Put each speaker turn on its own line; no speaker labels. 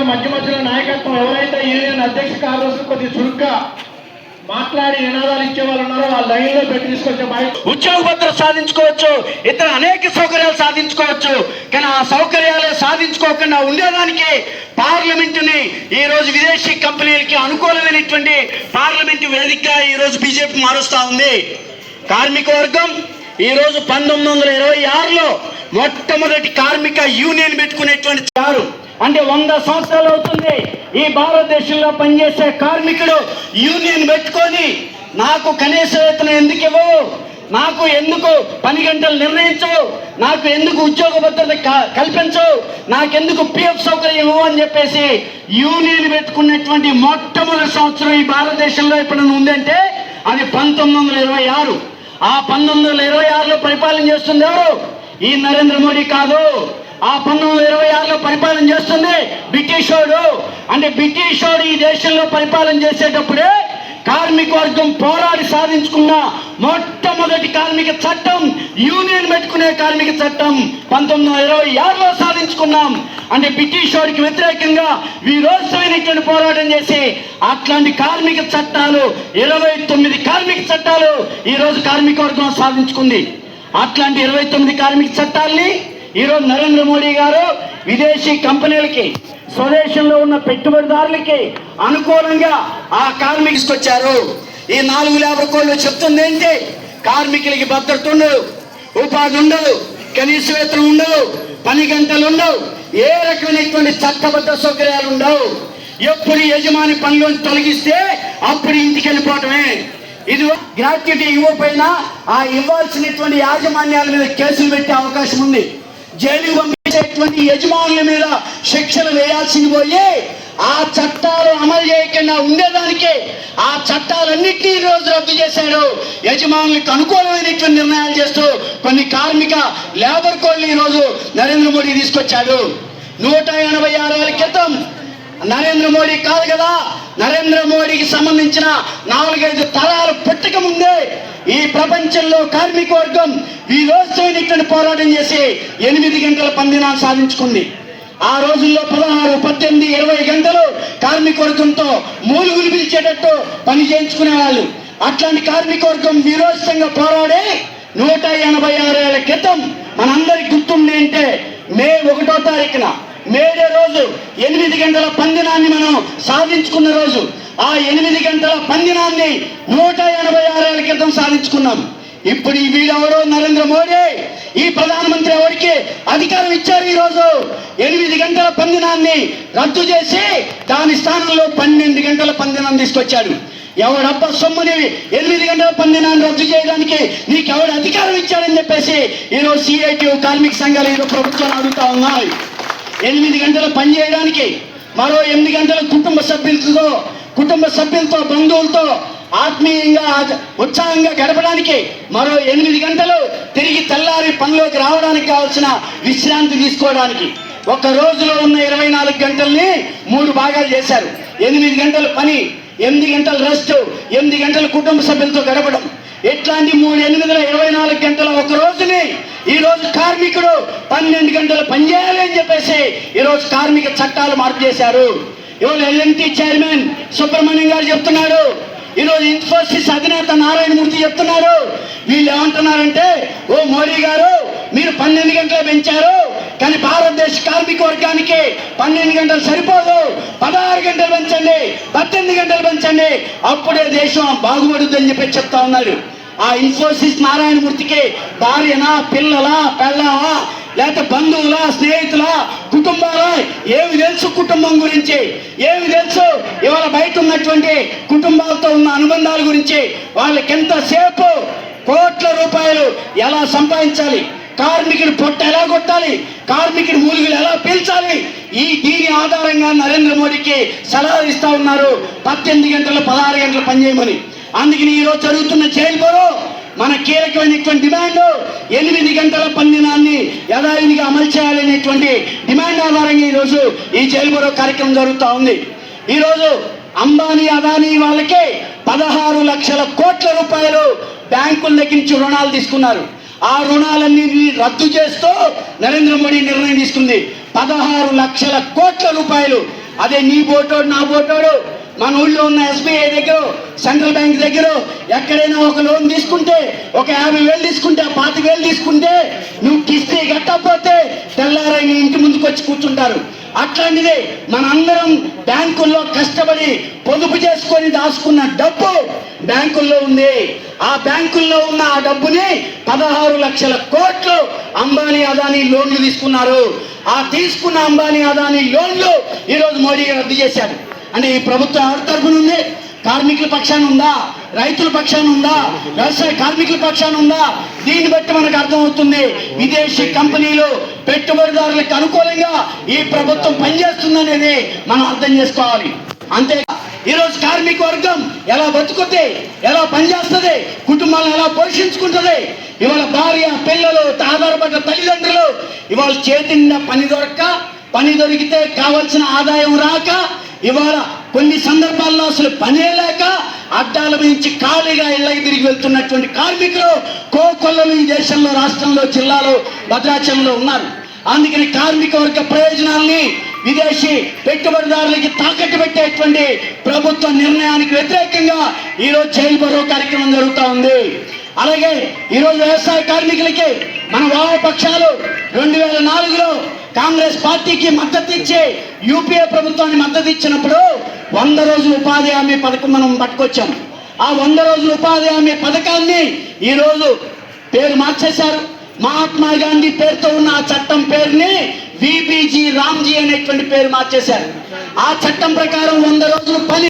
కూడా మధ్య మధ్యలో నాయకత్వం ఎవరైతే యూనియన్ అధ్యక్ష కార్యదర్శులు కొద్దిగా చురుగ్గా మాట్లాడి నినాదాలు ఇచ్చే వాళ్ళు ఉన్నారో ఆ లైన్ లో పెట్టి తీసుకొచ్చే
ఉద్యోగ భద్రత సాధించుకోవచ్చు, ఇతర అనేక సౌకర్యాలు సాధించుకోవచ్చు. కానీ ఆ సౌకర్యాలు సాధించుకోకుండా ఉండేదానికి పార్లమెంటుని ఈ రోజు విదేశీ కంపెనీలకి అనుకూలమైనటువంటి పార్లమెంటు వేదికగా ఈ రోజు బీజేపీ మారుస్తా ఉంది. కార్మిక వర్గం ఈ రోజు 1926లో మొట్టమొదటి కార్మిక యూనియన్ పెట్టుకునేటువంటి అంటే 100 సంవత్సరాలు అవుతుంది. ఈ భారతదేశంలో పనిచేసే కార్మికుడు యూనియన్ పెట్టుకొని నాకు కనీస వేతనం ఎందుకు ఇవ్వవు, నాకు ఎందుకు పని గంటలు నిర్ణయించవు, నాకు ఎందుకు ఉద్యోగ భద్రత కల్పించవు, నాకెందుకు పిఎఫ్ సౌకర్యం ఇవ్వవు అని చెప్పేసి యూనియన్ పెట్టుకున్నటువంటి మొట్టమొదటి సంవత్సరం ఈ భారతదేశంలో ఎప్పుడైనా ఉందంటే అది 1926. ఆ 1926లో పరిపాలన చేస్తుంది ఎవరు? ఈ నరేంద్ర మోడీ కాదు. ఆ 1926లో పరిపాలన చేస్తుంది బ్రిటిషోడు. అంటే బ్రిటిషోడు ఈ దేశంలో పరిపాలన చేసేటప్పుడే కార్మిక వర్గం పోరాడి సాధించుకున్న మొట్టమొదటి కార్మిక చట్టం యూనియన్ పెట్టుకునే కార్మిక చట్టం 1926లో సాధించుకున్నాం. అంటే బ్రిటిషోడికి వ్యతిరేకంగా వీరోత్సవమైనటువంటి పోరాటం చేసి అట్లాంటి కార్మిక చట్టాలు 29 కార్మిక చట్టాలు ఈరోజు కార్మిక వర్గం సాధించుకుంది. అట్లాంటి 29 కార్మిక చట్టాలని ఈరోజు నరేంద్ర మోడీ గారు విదేశీ కంపెనీలకి, స్వదేశంలో ఉన్న పెట్టుబడిదారులకి అనుకూలంగా ఆ కార్మికులకు వచ్చారు. ఈ 4 లేబర్ కోడ్లు చెప్తుంది ఏంటి? కార్మికులకి భద్రత ఉండదు, ఉపాధి ఉండదు, కనీస వేతనం ఉండదు, పని గంటలు ఉండవు, ఏ రకమైనటువంటి చట్టబద్ధ సౌకర్యాలు ఉండవు. ఎప్పుడు యజమాని పనిలోంచి తొలగిస్తే అప్పుడు ఇంటికి వెళ్ళిపోవటమే. ఇది గ్రాట్యుటీ ఇవ్వకపోయినా ఆ ఇవ్వాల్సినటువంటి యాజమాన్యాల మీద కేసులు పెట్టే అవకాశం ఉంది. జైలుకు పంపించేటువంటి యజమానుల మీద శిక్షలు వేయాల్సింది పోయి ఆ చట్టాలు అమలు చేయకుండా ఉండేదానికి ఆ చట్టాలన్నింటినీ రోజు రద్దు చేశాడు. యజమానులకు అనుకూలమైనటువంటి నిర్ణయాలు చేస్తూ కొన్ని కార్మిక లేబర్ కోడ్లు ఈరోజు నరేంద్ర మోడీ తీసుకొచ్చాడు. 186 క్రితం నరేంద్ర మోడీ కాదు కదా, నరేంద్ర మోడీకి సంబంధించిన 4-5 తరాలు పుట్టక ముందే ఈ ప్రపంచంలో కార్మిక వర్గం వీరోత్సవమైనటువంటి పోరాటం చేసి 8 గంటల పనిదినాన్ని సాధించుకుంది. ఆ రోజుల్లో 16, 18, 20 గంటలు కార్మిక వర్గంతో మూలుగులు పిలిచేటట్టు పని చేయించుకునేవాళ్ళు. అట్లాంటి కార్మిక వర్గం వీరోత్సవంగా పోరాడే 186 ఏళ్ల క్రితం మనందరికి గుర్తుంది అంటే మే 1వ తారీఖున మేడే రోజు 8 గంటల పనిదినాన్ని మనం సాధించుకున్న రోజు. ఆ 8 గంటల పనిదినాన్ని 186 ఏళ్ల క్రితం సాధించుకున్నాం. ఇప్పుడు ఈ వీడెవడో నరేంద్ర మోడీ, ఈ ప్రధానమంత్రి ఎవరికి అధికారం ఇచ్చారు? ఈరోజు 8 గంటల పనిదినాన్ని రద్దు చేసి దాని స్థానంలో 12 గంటల పనిదినాన్ని తీసుకొచ్చాడు. ఎవడబ్బా సొమ్ముని 8 గంటల పనిదినాన్ని రద్దు చేయడానికి నీకెవడు అధికారం ఇచ్చాడని చెప్పేసి ఈరోజు సిఐటియు కార్మిక సంఘాలు ఈరోజు ప్రభుత్వాన్ని అడుగుతా ఉన్నాయి. 8 గంటలు పని చేయడానికి, మరో 8 గంటలు కుటుంబ సభ్యులతో బంధువులతో ఆత్మీయంగా ఉత్సాహంగా గడపడానికి, మరో 8 గంటలు తిరిగి తెల్లారి పనిలోకి రావడానికి కావాల్సిన విశ్రాంతి తీసుకోవడానికి. ఒక రోజులో ఉన్న 24 గంటల్ని 3 భాగాలు చేశారు. 8 గంటల పని, 8 గంటల రెస్ట్, 8 గంటలు కుటుంబ సభ్యులతో గడపడం. ఎట్లాంటి 3, 8, 24 గంటల ఒక రోజుని ఈరోజు కార్మికుడు 12 గంటలు పనిచేయాలి అని చెప్పేసి ఈరోజు కార్మిక చట్టాలు మార్పు చేశారు. ఇవాళ ఎల్ఎన్టీ చైర్మన్ సుబ్రహ్మణ్యం గారు చెప్తున్నాడు, ఈరోజు ఇన్ఫోసిస్ అధినేత నారాయణమూర్తి చెప్తున్నారు. వీళ్ళు ఏమంటున్నారంటే, ఓ మోడీ గారు మీరు 12 గంటలు పెంచారు, కానీ భారతదేశ కార్మిక వర్గానికి 12 గంటలు సరిపోదు, 16 గంటలు పెంచండి, 18 గంటలు పెంచండి, అప్పుడే దేశం బాగుపడుతుందని చెప్పి చెప్తా ఉన్నారు. ఆ ఇన్ఫోసిస్ నారాయణమూర్తికి భార్యనా, పిల్లలా, పెళ్ళావా, లేకపోతే బంధువులా, స్నేహితులా, కుటుంబాలా, ఏమి తెలుసు కుటుంబం గురించి? ఏమి తెలుసు ఇవాళ బయట ఉన్నటువంటి కుటుంబాలతో ఉన్న అనుబంధాల గురించి? వాళ్ళకి ఎంతసేపు కోట్ల రూపాయలు ఎలా సంపాదించాలి, కార్మికుడి పొట్ట ఎలా కొట్టాలి, కార్మికుడి మూలుగులు ఎలా పీల్చాలి, దీని ఆధారంగా నరేంద్ర మోడీకి సలహాలు ఇస్తా ఉన్నారు 18 గంటలు 16 గంటలు పనిచేయమని. అందుకని ఈరోజు జరుగుతున్న జైలు బోరో మన కీలకమైనటువంటి డిమాండ్ 8 గంటల పనిదినాన్ని యథావిధిగా అమలు చేయాలనేటువంటి డిమాండ్ ఆధారంగా ఈరోజు ఈ జైలు బోరో కార్యక్రమం జరుగుతూ ఉంది. ఈరోజు అంబానీ, అదానీ వాళ్ళకి 16 లక్షల కోట్ల రూపాయలు బ్యాంకుల దగ్గర నుంచి రుణాలు తీసుకున్నారు. ఆ రుణాలన్నీ రద్దు చేస్తూ నరేంద్ర మోడీ నిర్ణయం తీసుకుంది. 16 లక్షల కోట్ల రూపాయలు అదే నీ బోటోడు నా బోటోడు మన ఊళ్ళో ఉన్న SBI దగ్గర, సెంట్రల్ బ్యాంక్ దగ్గర ఎక్కడైనా ఒక లోన్ తీసుకుంటే, ఒక 50,000 తీసుకుంటే, 25,000 తీసుకుంటే నువ్వు కిస్తీ కట్టకపోతే తెల్లారై నీ ఇంటి ముందుకు వచ్చి కూర్చుంటారు. అట్లాంటిది మనందరం బ్యాంకుల్లో కష్టపడి పొదుపు చేసుకొని దాచుకున్న డబ్బు బ్యాంకుల్లో ఉంది. ఆ బ్యాంకుల్లో ఉన్న ఆ డబ్బుని 16 లక్షల కోట్లు అంబానీ అదానీ లోన్లు తీసుకున్నారు. ఆ తీసుకున్న అంబానీ అదానీ లోన్లు ఈరోజు మోడీ రద్దు చేశాడు. అంటే ఈ ప్రభుత్వం ఎవరి తరఫున ఉంది? కార్మికుల పక్షాన ఉందా? రైతుల పక్షాన ఉందా? వ్యవసాయ కార్మికుల పక్షాన ఉందా? దీన్ని బట్టి మనకు అర్థమవుతుంది విదేశీ కంపెనీలు పెట్టుబడిదారులకు అనుకూలంగా ఈ ప్రభుత్వం పనిచేస్తుందనేది మనం అర్థం చేసుకోవాలి. అంతే ఈరోజు కార్మిక వర్గం ఎలా బతుకుతుంది, ఎలా పనిచేస్తుంది, కుటుంబాలను ఎలా పోషించుకుంటుంది. ఇవాళ భార్య, పిల్లలు, ఆధారపడ్డ తల్లిదండ్రులు ఇవాళ చేతి నిండా పని దొరికితే కావాల్సిన ఆదాయం రాక, ఇవాళ కొన్ని సందర్భాల్లో అసలు పనే లేక అడ్డాల నుంచి ఖాళీగా ఇళ్ళకి తిరిగి వెళ్తున్నటువంటి కార్మికులు కోకొల్లలు ఈ దేశంలో, రాష్ట్రంలో, జిల్లాలో, భద్రాచలంలో ఉన్నారు. అందుకని కార్మిక వర్గ ప్రయోజనాల్ని విదేశీ పెట్టుబడిదారులకి తాకట్టు పెట్టేటువంటి ప్రభుత్వ నిర్ణయానికి వ్యతిరేకంగా ఈరోజు జైలు బరో కార్యక్రమం జరుగుతూ ఉంది. అలాగే ఈరోజు వ్యవసాయ కార్మికులకి మన వామపక్షాలు 2004లో కాంగ్రెస్ పార్టీకి మద్దతు ఇచ్చి యూపీఏ ప్రభుత్వాన్ని మద్దతు ఇచ్చినప్పుడు 100 రోజుల ఉపాధి హామీ పథకం మనం పట్టుకొచ్చాం. ఆ 100 రోజుల ఉపాధి హామీ పథకాన్ని ఈరోజు పేరు మార్చేశారు. మహాత్మా గాంధీ పేరుతో ఉన్న ఆ చట్టం పేరుని VBG రామ్జీ అనేటువంటి పేరు మార్చేశారు. ఆ చట్టం ప్రకారం 100 రోజులు పని